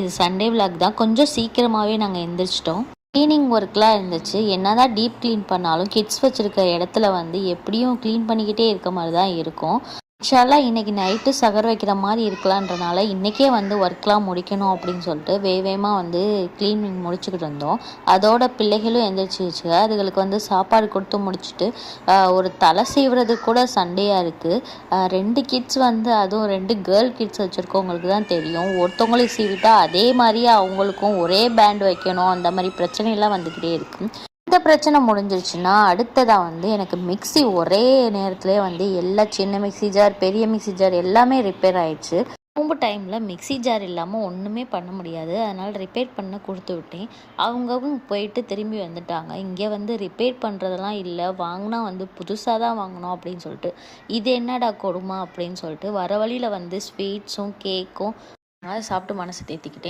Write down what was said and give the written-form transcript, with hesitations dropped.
இது Sunday vlog தான். கொஞ்சம் சீக்கிரமாகவே நாங்கள் எந்திரிச்சிட்டோம். க்ளீனிங் ஒர்க்லாம் இருந்துச்சு. என்னதான் டீப் க்ளீன் பண்ணாலும் கிட்ஸ் வச்சுருக்க இடத்துல வந்து எப்படியும் க்ளீன் பண்ணிக்கிட்டே இருக்க மாதிரி தான் இருக்கும். இன்ஷால்லா இன்றைக்கி நைட்டு சகர் வைக்கிற மாதிரி இருக்கலான்றனால இன்றைக்கே வந்து ஒர்க்லாம் முடிக்கணும் அப்படின்னு சொல்லிட்டு வேகமாக வந்து க்ளீனிங் முடிச்சுக்கிட்டு இருந்தோம். அதோட பிள்ளைகளும் எந்திரிச்சிச்சு. அதுகளுக்கு வந்து சாப்பாடு கொடுத்து முடிச்சுட்டு ஒரு தலை சீவுறது கூட சண்டையாக இருக்குது. 2 கிட்ஸ் வந்து அதுவும் 2 கேர்ள் கிட்ஸ் வச்சுருக்கவங்களுக்கு தான் தெரியும். ஒருத்தவங்களுக்கு சீவிட்டா அதே மாதிரியே அவங்களுக்கும் ஒரே பேண்ட் வைக்கணும், அந்த மாதிரி பிரச்சனைலாம் வந்துக்கிட்டே இருக்குது. இந்த பிரச்சனை முடிஞ்சிருச்சுன்னா அடுத்ததாக வந்து எனக்கு மிக்சி ஒரே நேரத்துலேயே வந்து எல்லா சின்ன மிக்சி ஜார், பெரிய மிக்சி ஜார் எல்லாமே ரிப்பேர் ஆயிடுச்சு. நோம்பு டைமில் மிக்சி ஜார் இல்லாமல் ஒன்றுமே பண்ண முடியாது. அதனால் ரிப்பேர் பண்ண கொடுத்து விட்டேன். அவங்களும் போயிட்டு திரும்பி வந்துட்டாங்க. இங்கே வந்து ரிப்பேர் பண்ணுறதெல்லாம் இல்லை, வாங்கினா வந்து புதுசாக தான் வாங்கணும் அப்படின்னு சொல்லிட்டு, இது என்னடா கொடுமை அப்படின்னு சொல்லிட்டு வர வழியில் வந்து ஸ்வீட்ஸும் கேக்கும் அதை சாப்பிட்டு மனசை தேத்திக்கிட்டேன்.